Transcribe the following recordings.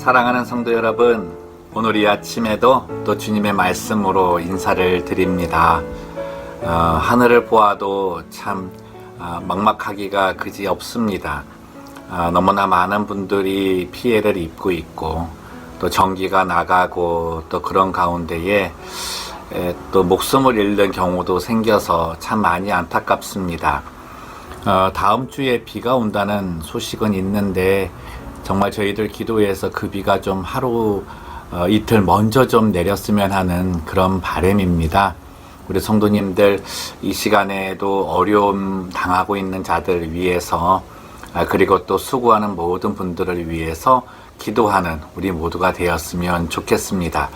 사랑하는 성도 여러분, 오늘 이 아침에도 또 주님의 말씀으로 인사를 드립니다. 하늘을 보아도 참 막막하기가 그지 없습니다. 너무나 많은 분들이 피해를 입고 있고 또 전기가 나가고 또 그런 가운데에 또 목숨을 잃는 경우도 생겨서 참 많이 안타깝습니다. 다음 주에 비가 온다는 소식은 있는데 정말 저희들 기도해서 그 비가 좀 하루 이틀 먼저 좀 내렸으면 하는 그런 바람입니다. 우리 성도님들 이 시간에도 어려움 당하고 있는 자들 위해서 그리고 또 수고하는 모든 분들을 위해서 기도하는 우리 모두가 되었으면 좋겠습니다.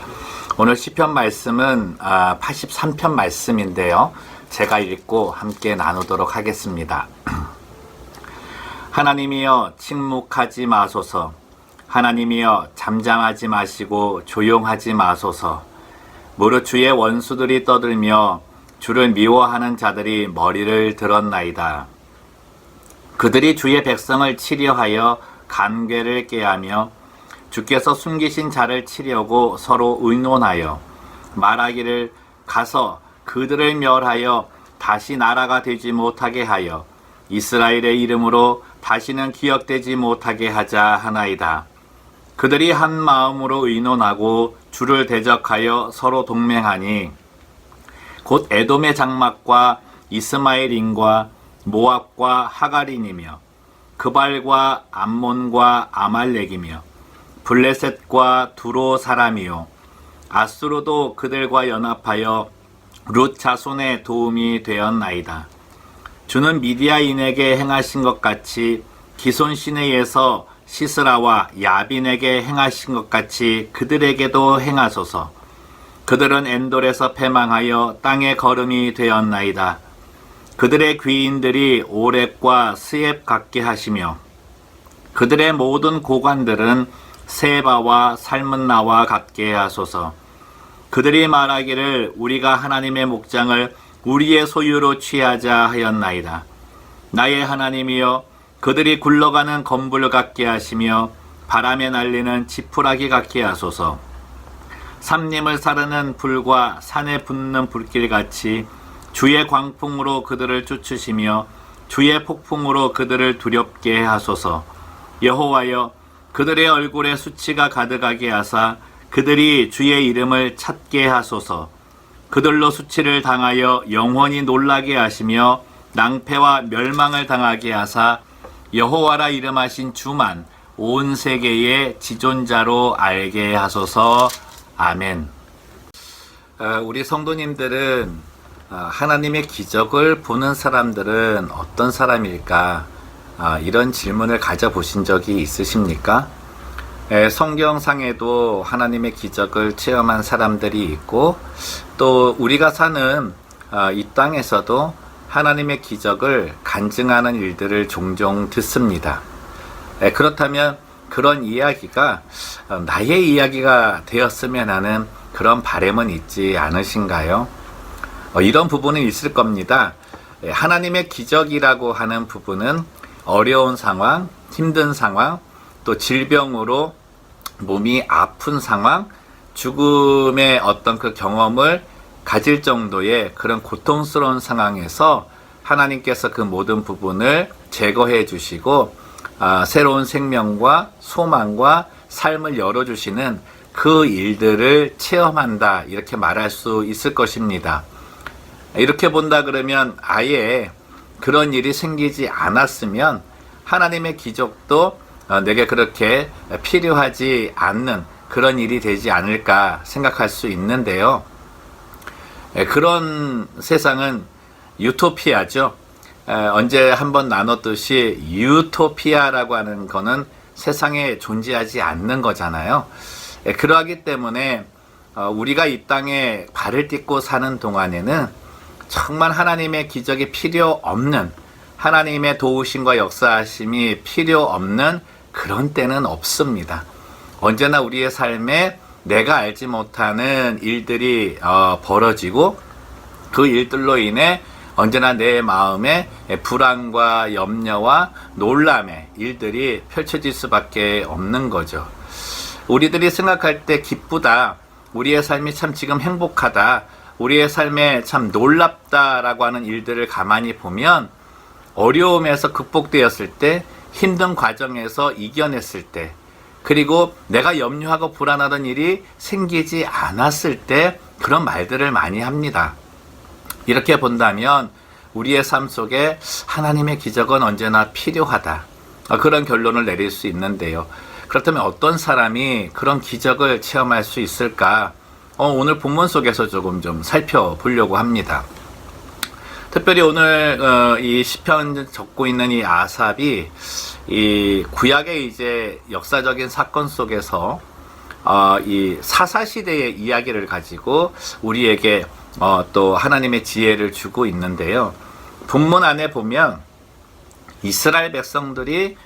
오늘 시편 말씀은 83편 말씀인데요. 제가 읽고 함께 나누도록 하겠습니다. 하나님이여 침묵하지 마소서. 하나님이여 잠잠하지 마시고 조용하지 마소서. 무릇 주의 원수들이 떠들며 주를 미워하는 자들이 머리를 들었나이다. 그들이 주의 백성을 치려하여 간궤를 꾀하며 주께서 숨기신 자를 치려고 서로 의논하여 말하기를 가서 그들을 멸하여 다시 나라가 되지 못하게 하여 이스라엘의 이름으로 다시는 기억되지 못하게 하자 하나이다. 그들이 한 마음으로 의논하고 주를 대적하여 서로 동맹하니 곧 에돔의 장막과 이스마엘인과 모압과 하갈인이며 그발과 암몬과 아말렉이며 블레셋과 두로 사람이요 아수르도 그들과 연합하여 룻 자손의 도움이 되었나이다. 주는 미디아인에게 행하신 것 같이 기손 시내에서 시스라와 야빈에게 행하신 것 같이 그들에게도 행하소서. 그들은 엔돌에서 패망하여 땅의 거름이 되었나이다. 그들의 귀인들이 오렙과 스엡 같게 하시며 그들의 모든 고관들은 세바와 살문나와 같게 하소서. 그들이 말하기를 우리가 하나님의 목장을 우리의 소유로 취하자 하였나이다. 나의 하나님이여 그들이 굴러가는 건불 같게 하시며 바람에 날리는 지푸라기 같게 하소서. 삼림을 사르는 불과 산에 붙는 불길같이 주의 광풍으로 그들을 쫓으시며 주의 폭풍으로 그들을 두렵게 하소서. 여호와여 그들의 얼굴에 수치가 가득하게 하사 그들이 주의 이름을 찾게 하소서. 그들로 수치를 당하여 영원히 놀라게 하시며 낭패와 멸망을 당하게 하사 여호와라 이름하신 주만 온 세계의 지존자로 알게 하소서. 아멘. 우리 성도님들은 하나님의 기적을 보는 사람들은 어떤 사람일까? 이런 질문을 가져보신 적이 있으십니까? 성경상에도 하나님의 기적을 체험한 사람들이 있고 또 우리가 사는 이 땅에서도 하나님의 기적을 간증하는 일들을 종종 듣습니다. 그렇다면 그런 이야기가 나의 이야기가 되었으면 하는 그런 바람은 있지 않으신가요? 이런 부분은 있을 겁니다. 하나님의 기적이라고 하는 부분은 어려운 상황, 힘든 상황, 또 질병으로 몸이 아픈 상황, 죽음의 어떤 그 경험을 가질 정도의 그런 고통스러운 상황에서 하나님께서 그 모든 부분을 제거해 주시고 새로운 생명과 소망과 삶을 열어주시는 그 일들을 체험한다, 이렇게 말할 수 있을 것입니다. 이렇게 본다 그러면 아예 그런 일이 생기지 않았으면 하나님의 기적도 내게 그렇게 필요하지 않는 그런 일이 되지 않을까 생각할 수 있는데요. 그런 세상은 유토피아죠. 언제 한번 나눴듯이 유토피아라고 하는 거는 세상에 존재하지 않는 거잖아요. 그러하기 때문에 우리가 이 땅에 발을 딛고 사는 동안에는 정말 하나님의 기적이 필요 없는, 하나님의 도우심과 역사하심이 필요 없는 그런 때는 없습니다. 언제나 우리의 삶에 내가 알지 못하는 일들이 벌어지고 그 일들로 인해 언제나 내 마음에 불안과 염려와 놀람의 일들이 펼쳐질 수밖에 없는 거죠. 우리들이 생각할 때 기쁘다, 우리의 삶이 참 지금 행복하다, 우리의 삶에 참 놀랍다라고 하는 일들을 가만히 보면 어려움에서 극복되었을 때, 힘든 과정에서 이겨냈을 때, 그리고 내가 염려하고 불안하던 일이 생기지 않았을 때 그런 말들을 많이 합니다. 이렇게 본다면 우리의 삶 속에 하나님의 기적은 언제나 필요하다, 그런 결론을 내릴 수 있는데요. 그렇다면 어떤 사람이 그런 기적을 체험할 수 있을까? 오늘 본문 속에서 조금 좀 살펴보려고 합니다. 특별히 오늘 이 시편 적고 있는 이 아삽이 이 구약의 이제 역사적인 사건 속에서 이 사사 시대의 이야기를 가지고 우리에게 또 하나님의 지혜를 주고 있는데요. 본문 안에 보면 이스라엘 백성들이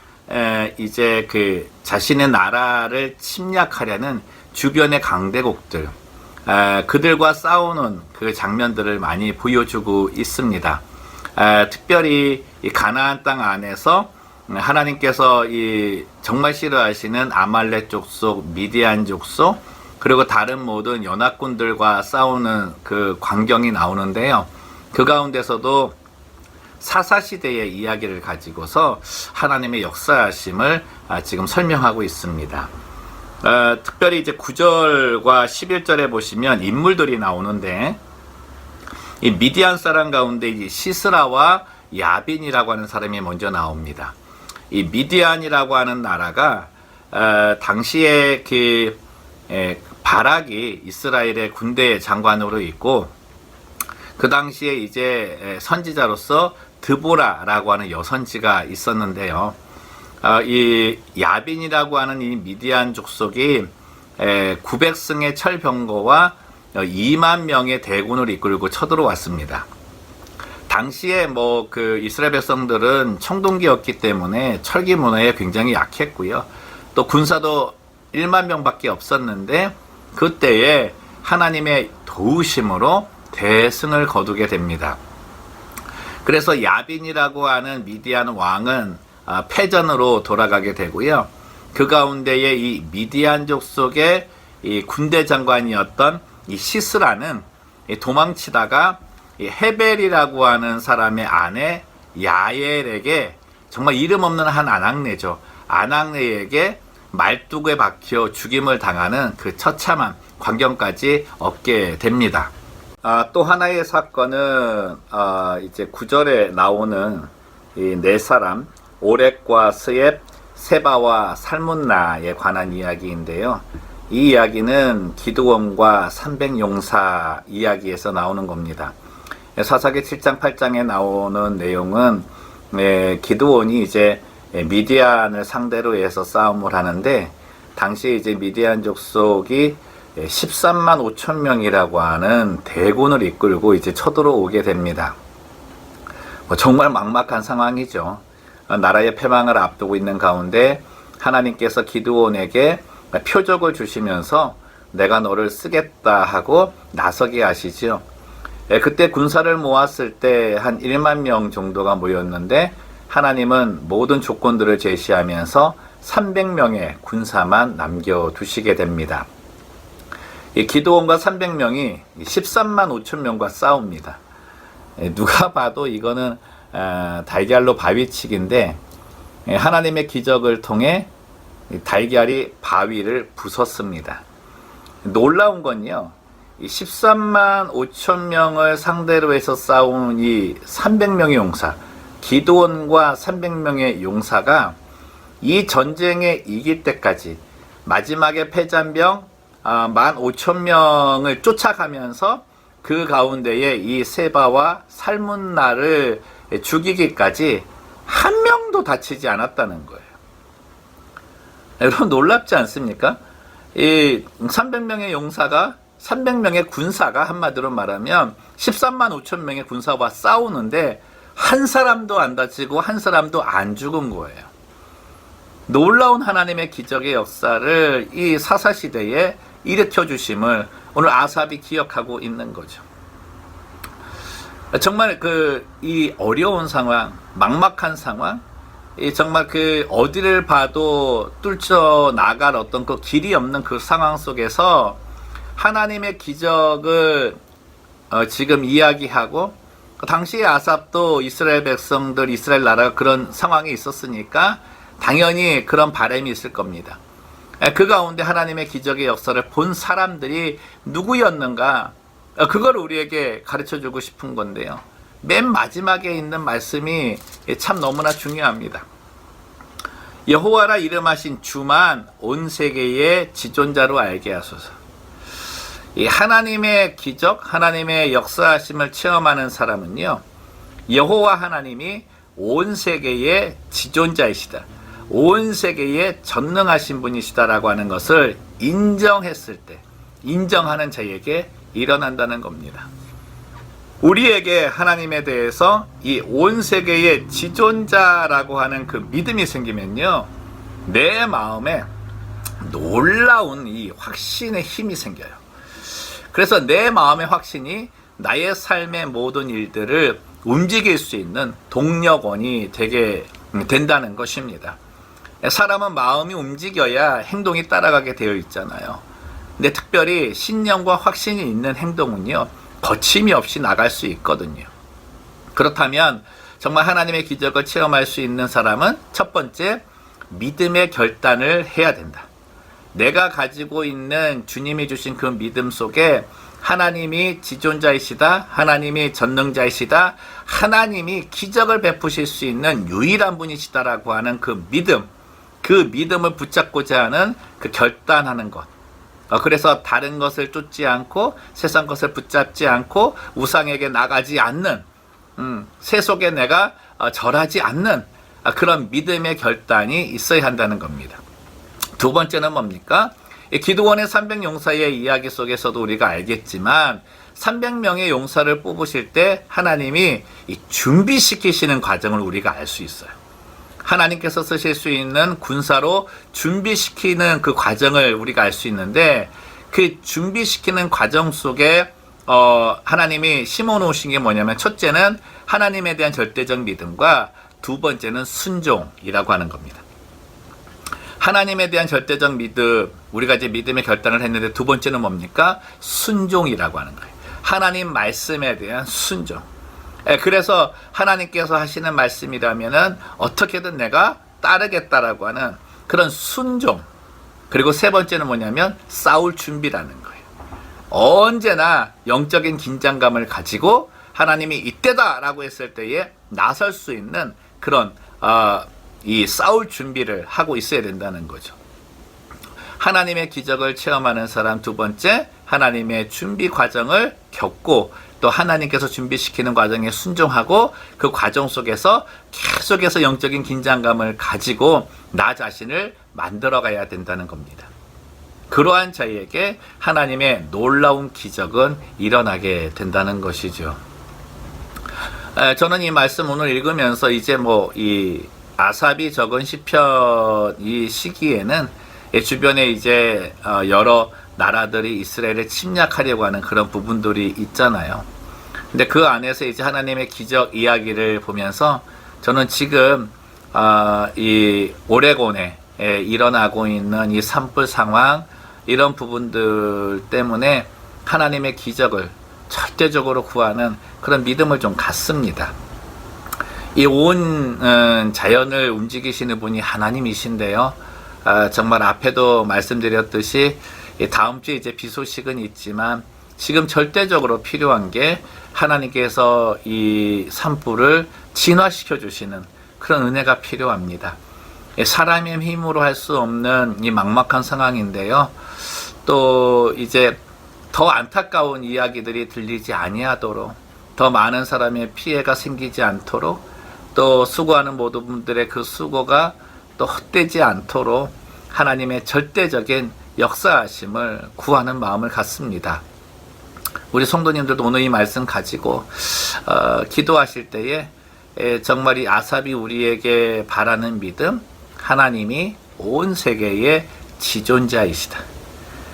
이제 그 자신의 나라를 침략하려는 주변의 강대국들, 그들과 싸우는 그 장면들을 많이 보여주고 있습니다. 특별히 이 가나안 땅 안에서 하나님께서 이 정말 싫어하시는 아말렉 족속, 미디안 족속, 그리고 다른 모든 연합군들과 싸우는 그 광경이 나오는데요. 그 가운데서도 사사시대의 이야기를 가지고서 하나님의 역사하심을 지금 설명하고 있습니다. 특별히 이제 9절과 11절에 보시면 인물들이 나오는데, 이 미디안 사람 가운데 이 시스라와 야빈이라고 하는 사람이 먼저 나옵니다. 이 미디안이라고 하는 나라가 당시에 그 바락이 이스라엘의 군대 장관으로 있고, 그 당시에 이제 선지자로서 드보라라고 하는 여선지가 있었는데요. 이 야빈이라고 하는 이 미디안 족속이 900승의 철병거와 2만 명의 대군을 이끌고 쳐들어왔습니다. 당시에 뭐 그 이스라엘 백성들은 청동기였기 때문에 철기 문화에 굉장히 약했고요. 또 군사도 1만 명밖에 없었는데 그때에 하나님의 도우심으로 대승을 거두게 됩니다. 그래서 야빈이라고 하는 미디안 왕은 패전으로 돌아가게 되고요. 그 가운데에 이 미디안 족속의 이 군대 장관이었던 이 시스라는 도망치다가 이 헤벨이라고 하는 사람의 아내 야엘에게, 정말 이름 없는 한 아낙네죠. 아낙네에게 말뚝에 박혀 죽임을 당하는 그 처참한 광경까지 얻게 됩니다. 또 하나의 사건은 이제 9절에 나오는 이 네 사람, 오렉과 스옙, 세바와 살문나에 관한 이야기인데요. 이 이야기는 기드온과 300용사 이야기에서 나오는 겁니다. 사사기 7장 8장에 나오는 내용은 기드온이 이제 미디안을 상대로 해서 싸움을 하는데, 당시에 이제 미디안 족속이 13만 5천 명이라고 하는 대군을 이끌고 이제 쳐들어오게 됩니다. 정말 막막한 상황이죠. 나라의 패망을 앞두고 있는 가운데 하나님께서 기드온에게 표적을 주시면서 내가 너를 쓰겠다 하고 나서게 하시죠. 그때 군사를 모았을 때 한 1만 명 정도가 모였는데, 하나님은 모든 조건들을 제시하면서 300명의 군사만 남겨두시게 됩니다. 이 기드온과 300명이 13만 5천 명과 싸웁니다. 누가 봐도 이거는 달걀로 바위치기인데, 하나님의 기적을 통해 달걀이 바위를 부쉈습니다. 놀라운 건요, 13만 5천 명을 상대로 해서 싸운 이 300명의 용사, 기드온과 300명의 용사가 이 전쟁에 이길 때까지 마지막에 패잔병 15,000명을 쫓아가면서 그 가운데에 이 세바와 살문나를 죽이기까지 한 명도 다치지 않았다는 거예요. 여러분 놀랍지 않습니까? 이 300명의 용사가, 300명의 군사가 한마디로 말하면 13만 5천 명의 군사와 싸우는데 한 사람도 안 다치고 한 사람도 안 죽은 거예요. 놀라운 하나님의 기적의 역사를 이 사사시대에 일으켜 주심을 오늘 아삽이 기억하고 있는 거죠. 정말 이 어려운 상황, 막막한 상황, 정말 그 어디를 봐도 뚫쳐 나갈 어떤 그 길이 없는 그 상황 속에서 하나님의 기적을 지금 이야기하고, 당시에 아삽도 이스라엘 백성들, 이스라엘 나라가 그런 상황이 있었으니까 당연히 그런 바람이 있을 겁니다. 그 가운데 하나님의 기적의 역사를 본 사람들이 누구였는가, 그걸 우리에게 가르쳐주고 싶은 건데요. 맨 마지막에 있는 말씀이 참 너무나 중요합니다. 여호와라 이름하신 주만 온 세계의 지존자로 알게 하소서. 이 하나님의 기적, 하나님의 역사하심을 체험하는 사람은요, 여호와 하나님이 온 세계의 지존자이시다, 온 세계에 전능하신 분이시다라고 하는 것을 인정했을 때, 인정하는 자에게 일어난다는 겁니다. 우리에게 하나님에 대해서 이 온 세계의 지존자라고 하는 그 믿음이 생기면요, 내 마음에 놀라운 이 확신의 힘이 생겨요. 그래서 내 마음의 확신이 나의 삶의 모든 일들을 움직일 수 있는 동력원이 되게 된다는 것입니다. 사람은 마음이 움직여야 행동이 따라가게 되어 있잖아요. 근데 특별히 신념과 확신이 있는 행동은요, 거침이 없이 나갈 수 있거든요. 그렇다면 정말 하나님의 기적을 체험할 수 있는 사람은 첫 번째, 믿음의 결단을 해야 된다. 내가 가지고 있는 주님이 주신 그 믿음 속에 하나님이 지존자이시다, 하나님이 전능자이시다, 하나님이 기적을 베푸실 수 있는 유일한 분이시다라고 하는 그 믿음, 그 믿음을 붙잡고자 하는 그 결단하는 것. 그래서 다른 것을 쫓지 않고 세상 것을 붙잡지 않고 우상에게 나가지 않는, 세속에 내가 절하지 않는 그런 믿음의 결단이 있어야 한다는 겁니다. 두 번째는 뭡니까? 기드온의 300용사의 이야기 속에서도 우리가 알겠지만 300명의 용사를 뽑으실 때 하나님이 이 준비시키시는 과정을 우리가 알 수 있어요. 하나님께서 쓰실 수 있는 군사로 준비시키는 그 과정을 우리가 알 수 있는데, 그 준비시키는 과정 속에 하나님이 심어놓으신 게 뭐냐면, 첫째는 하나님에 대한 절대적 믿음과 두 번째는 순종이라고 하는 겁니다. 하나님에 대한 절대적 믿음, 우리가 이제 믿음의 결단을 했는데 두 번째는 뭡니까? 순종이라고 하는 거예요. 하나님 말씀에 대한 순종. 그래서 하나님께서 하시는 말씀이라면은 어떻게든 내가 따르겠다라고 하는 그런 순종. 그리고 세 번째는 뭐냐면 싸울 준비라는 거예요. 언제나 영적인 긴장감을 가지고 하나님이 이때다라고 했을 때에 나설 수 있는 그런 이 싸울 준비를 하고 있어야 된다는 거죠. 하나님의 기적을 체험하는 사람, 두 번째, 하나님의 준비 과정을 겪고 또 하나님께서 준비시키는 과정에 순종하고 그 과정 속에서 계속해서 영적인 긴장감을 가지고 나 자신을 만들어가야 된다는 겁니다. 그러한 자에게 하나님의 놀라운 기적은 일어나게 된다는 것이죠. 저는 이 말씀 오늘 읽으면서 이제 이 아삽이 적은 시편 이 시기에는 주변에 이제 여러 나라들이 이스라엘을 침략하려고 하는 그런 부분들이 있잖아요. 근데 그 안에서 이제 하나님의 기적 이야기를 보면서 저는 지금 이 오레곤에 일어나고 있는 이 산불 상황, 이런 부분들 때문에 하나님의 기적을 절대적으로 구하는 그런 믿음을 좀 갖습니다. 이 온 자연을 움직이시는 분이 하나님이신데요. 정말 앞에도 말씀드렸듯이 다음 주에 이제 비 소식은 있지만 지금 절대적으로 필요한 게 하나님께서 이 산불을 진화시켜 주시는 그런 은혜가 필요합니다. 사람의 힘으로 할 수 없는 이 막막한 상황인데요. 또 이제 더 안타까운 이야기들이 들리지 아니하도록, 더 많은 사람의 피해가 생기지 않도록, 또 수고하는 모든 분들의 그 수고가 또 헛되지 않도록 하나님의 절대적인 역사하심을 구하는 마음을 갖습니다. 우리 성도님들도 오늘 이 말씀 가지고 기도하실 때에 정말 이 아삽이 우리에게 바라는 믿음, 하나님이 온 세계의 지존자이시다.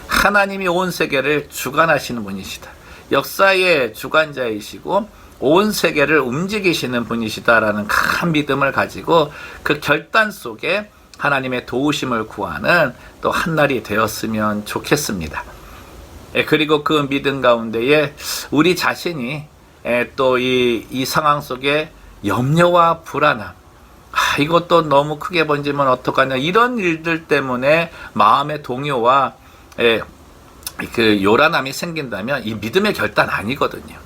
하나님이 온 세계를 주관하시는 분이시다. 역사의 주관자이시고 온 세계를 움직이시는 분이시다라는 큰 믿음을 가지고 그 결단 속에 하나님의 도우심을 구하는 또 한날이 되었으면 좋겠습니다. 그리고 그 믿음 가운데에 우리 자신이 또 이 상황 속에 염려와 불안함, 이것도 너무 크게 번지면 어떡하냐, 이런 일들 때문에 마음의 동요와 그 요란함이 생긴다면 이 믿음의 결단 아니거든요.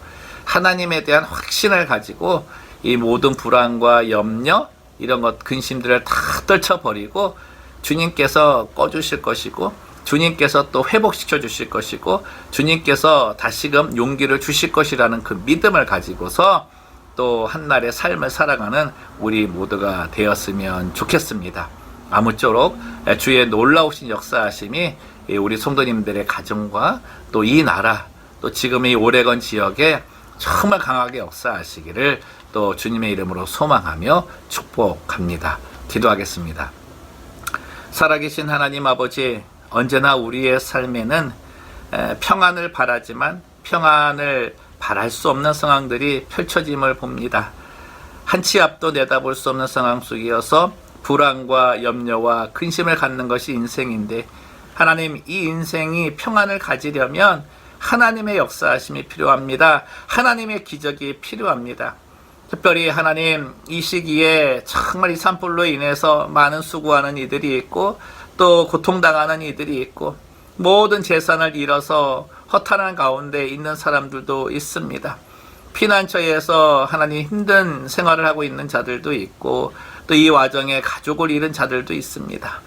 하나님에 대한 확신을 가지고 이 모든 불안과 염려, 이런 것 근심들을 다 떨쳐버리고 주님께서 꺼주실 것이고, 주님께서 또 회복시켜 주실 것이고, 주님께서 다시금 용기를 주실 것이라는 그 믿음을 가지고서 또 한날의 삶을 살아가는 우리 모두가 되었으면 좋겠습니다. 아무쪼록 주의 놀라우신 역사하심이 우리 성도님들의 가정과 또 이 나라, 또 지금 이 오레건 지역에 정말 강하게 역사하시기를 또 주님의 이름으로 소망하며 축복합니다. 기도하겠습니다. 살아계신 하나님 아버지, 언제나 우리의 삶에는 평안을 바라지만 평안을 바랄 수 없는 상황들이 펼쳐짐을 봅니다. 한 치 앞도 내다볼 수 없는 상황 속이어서 불안과 염려와 근심을 갖는 것이 인생인데, 하나님, 이 인생이 평안을 가지려면 하나님의 역사하심이 필요합니다. 하나님의 기적이 필요합니다. 특별히 하나님, 이 시기에 정말 이 산불로 인해서 많은 수고하는 이들이 있고 또 고통당하는 이들이 있고 모든 재산을 잃어서 허탄한 가운데 있는 사람들도 있습니다. 피난처에서 하나님 힘든 생활을 하고 있는 자들도 있고 또 이 와중에 가족을 잃은 자들도 있습니다.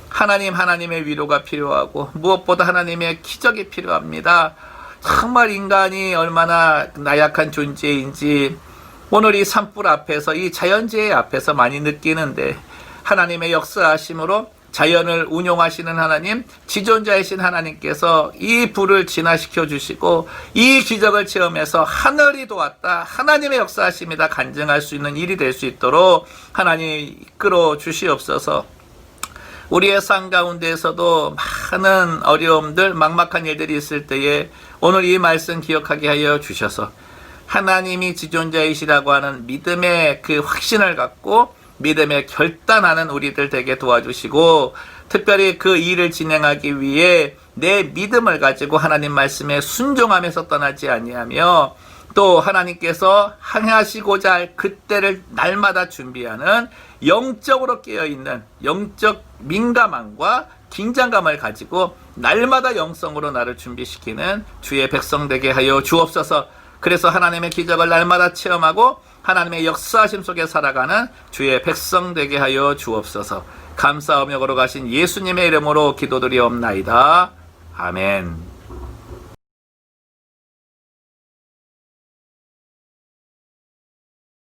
하나님, 하나님의 위로가 필요하고 무엇보다 하나님의 기적이 필요합니다. 정말 인간이 얼마나 나약한 존재인지 오늘 이 산불 앞에서, 이 자연재해 앞에서 많이 느끼는데, 하나님의 역사하심으로 자연을 운용하시는 하나님, 지존자이신 하나님께서 이 불을 진화시켜 주시고 이 기적을 체험해서 하늘이 도왔다, 하나님의 역사하심이다 간증할 수 있는 일이 될 수 있도록 하나님 이끌어 주시옵소서. 우리의 삶 가운데에서도 많은 어려움들, 막막한 일들이 있을 때에 오늘 이 말씀 기억하게 하여 주셔서 하나님이 지존자이시라고 하는 믿음의 그 확신을 갖고 믿음에 결단하는 우리들 되게 도와주시고, 특별히 그 일을 진행하기 위해 내 믿음을 가지고 하나님 말씀에 순종하면서 떠나지 아니하며 또 하나님께서 항하시고자 할 그때를 날마다 준비하는 영적으로 깨어있는 영적 민감함과 긴장감을 가지고 날마다 영성으로 나를 준비시키는 주의 백성 되게 하여 주옵소서. 그래서 하나님의 기적을 날마다 체험하고 하나님의 역사하심 속에 살아가는 주의 백성 되게 하여 주옵소서. 감사하며 걸어가신 예수님의 이름으로 기도드리옵나이다. 아멘.